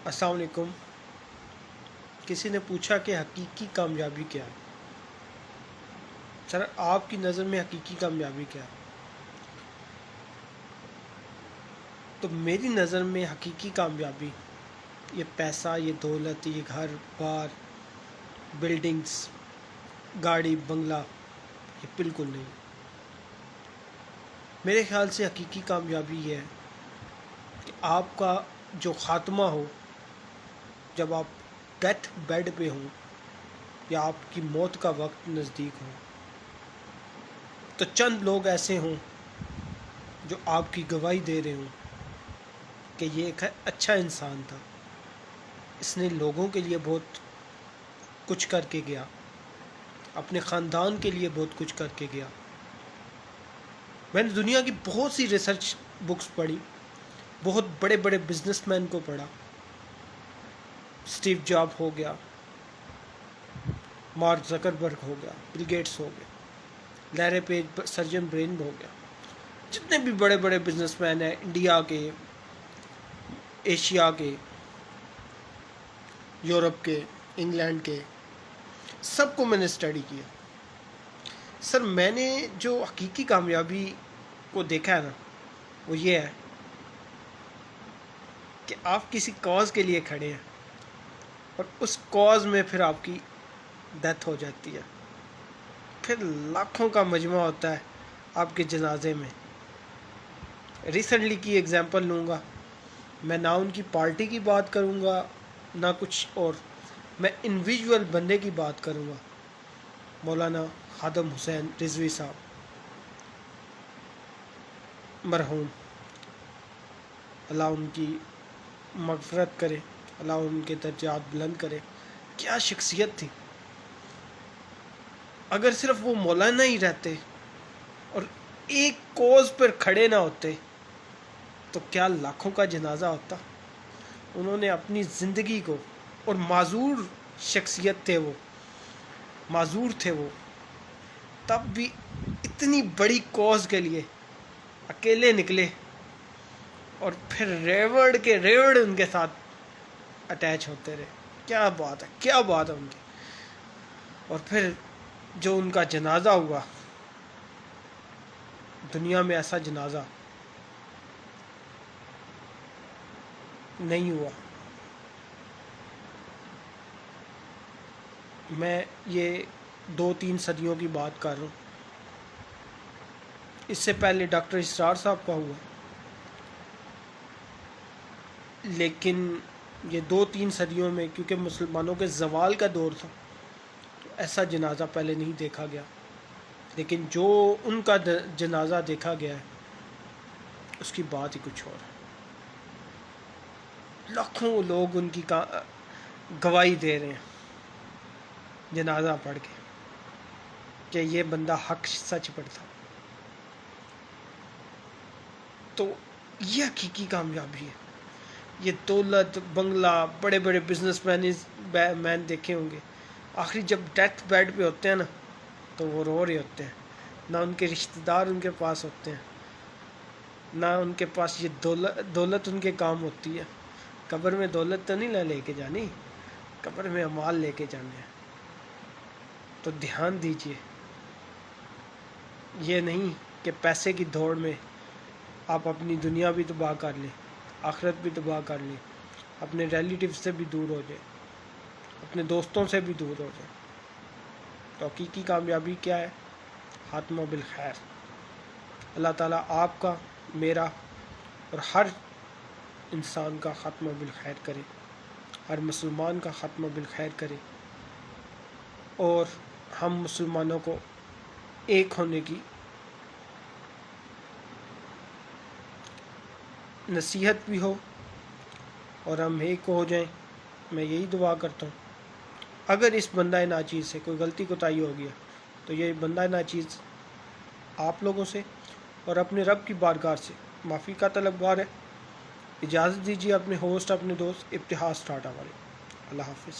السلام علیکم۔ کسی نے پوچھا کہ حقیقی کامیابی کیا ہے؟ سر، آپ کی نظر میں حقیقی کامیابی کیا ہے؟ تو میری نظر میں حقیقی کامیابی یہ پیسہ، یہ دولت، یہ گھر بار، بلڈنگز، گاڑی بنگلہ، یہ بالکل نہیں۔ میرے خیال سے حقیقی کامیابی یہ ہے کہ آپ کا جو خاتمہ ہو، جب آپ ڈیتھ بیڈ پہ ہوں یا آپ کی موت کا وقت نزدیک ہو، تو چند لوگ ایسے ہوں جو آپ کی گواہی دے رہے ہوں کہ یہ ایک اچھا انسان تھا، اس نے لوگوں کے لیے بہت کچھ کر کے گیا، اپنے خاندان کے لیے بہت کچھ کر کے گیا۔ میں نے دنیا کی بہت سی ریسرچ بکس پڑھی، بہت بڑے بڑے بزنس مین کو پڑھا، اسٹیو جاب ہو گیا، مارک زکربرگ ہو گیا، بل گیٹس ہو گیا، لیری پیج سرجن برین ہو گیا، جتنے بھی بڑے بڑے بزنس مین ہیں، انڈیا کے، ایشیا کے، یورپ کے، انگلینڈ کے، سب کو میں نے اسٹڈی کیا۔ سر، میں نے جو حقیقی کامیابی کو دیکھا ہے نا، وہ یہ ہے کہ آپ کسی کاز کے لیے کھڑے ہیں اور اس کاز میں پھر آپ کی ڈیتھ ہو جاتی ہے، پھر لاکھوں کا مجمع ہوتا ہے آپ کے جنازے میں۔ ریسنٹلی کی ایگزامپل لوں گا، میں نہ ان کی پارٹی کی بات کروں گا نہ کچھ اور، میں انڈیویجول بندے کی بات کروں گا، مولانا خادم حسین رضوی صاحب مرحوم، اللہ ان کی مغفرت کرے، اللہ ان کے درجات بلند کرے۔ کیا شخصیت تھی! اگر صرف وہ مولانا ہی رہتے اور ایک کوز پر کھڑے نہ ہوتے تو کیا لاکھوں کا جنازہ ہوتا۔ انہوں نے اپنی زندگی کو، اور معذور شخصیت تھے، وہ معذور تھے، وہ تب بھی اتنی بڑی کوز کے لیے اکیلے نکلے، اور پھر ریوڑ ان کے ساتھ اٹیچ ہوتے رہے۔ کیا بات ہے، کیا بات ہے ان کی! اور پھر جو ان کا جنازہ ہوا، دنیا میں ایسا جنازہ نہیں ہوا۔ میں یہ 2-3 صدیوں کی بات کر رہا ہوں، اس سے پہلے ڈاکٹر اسرار صاحب کا ہوا، لیکن یہ 2-3 صدیوں میں کیونکہ مسلمانوں کے زوال کا دور تھا تو ایسا جنازہ پہلے نہیں دیکھا گیا، لیکن جو ان کا جنازہ دیکھا گیا ہے اس کی بات ہی کچھ اور ہے۔ لاکھوں لوگ ان کی گواہی دے رہے ہیں جنازہ پڑھ کے کہ یہ بندہ حق سچ پر تھا۔ تو یہ حقیقی کامیابی ہے۔ یہ دولت، بنگلہ، بڑے بڑے بزنس مین دیکھے ہوں گے، آخری جب ڈیتھ بیڈ پہ ہوتے ہیں نا تو وہ رو رہے ہوتے ہیں، نہ ان کے رشتہ دار ان کے پاس ہوتے ہیں، نہ ان کے پاس یہ دولت ان کے کام ہوتی ہے۔ قبر میں دولت تو نہیں لے کے جانی، قبر میں اعمال لے کے جانے ہیں۔ تو دھیان دیجئے، یہ نہیں کہ پیسے کی دوڑ میں آپ اپنی دنیا بھی تباہ کر لیں، آخرت بھی تباہ کر لیں، اپنے ریلیٹیو سے بھی دور ہو جائیں، اپنے دوستوں سے بھی دور ہو جائیں۔ تو حقیقی کامیابی کیا ہے؟ خاتمہ بالخیر۔ اللہ تعالیٰ آپ کا، میرا اور ہر انسان کا خاتمہ بالخیر کرے، ہر مسلمان کا خاتمہ بالخیر کرے، اور ہم مسلمانوں کو ایک ہونے کی نصیحت بھی ہو اور ہم ایک ہو جائیں۔ میں یہی دعا کرتا ہوں۔ اگر اس بندہ ناچیز سے کوئی غلطی کوتاہی ہو گیا تو یہ بندہ ناچیز آپ لوگوں سے اور اپنے رب کی بارگاہ سے معافی کا طلبگار ہے۔ اجازت دیجیے، اپنے ہوسٹ، اپنے دوست ابتہاج ٹاٹا والے۔ اللہ حافظ۔